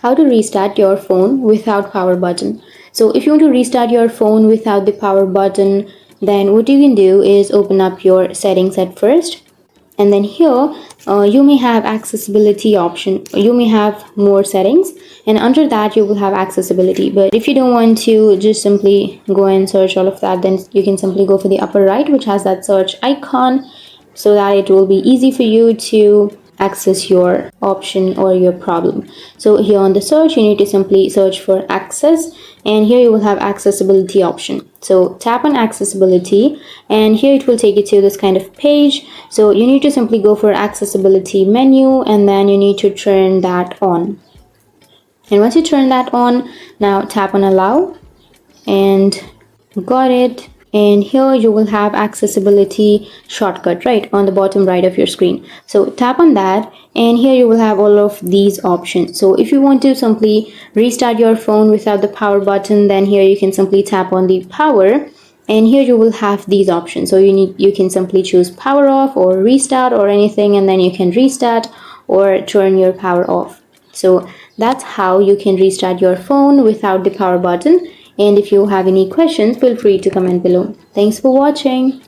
how to restart your phone without power button. So if you want to restart your phone without the power button, then what you can do is open up your settings at first, and then here you may have accessibility option, you may have more settings, and under that you will have accessibility. But if you don't want to just simply go and search all of that, then you can simply go for the upper right, which has that search icon, so that it will be easy for you to access your option or your problem. So here on the search, you need to simply search for access, and here you will have accessibility option. So tap on accessibility, and here it will take you to this kind of page. So you need to simply go for accessibility menu, and then you need to turn that on. And once you turn that on, now tap on allow, and got it. And here you will have accessibility shortcut right on the bottom right of your screen. So tap on that, and here you will have all of these options. So if you want to simply restart your phone without the power button, then here you can simply tap on the power, and here you will have these options. So you can simply choose power off or restart or anything, and then you can restart or turn your power off. So that's how you can restart your phone without the power button. And if you have any questions, feel free to comment below. Thanks for watching.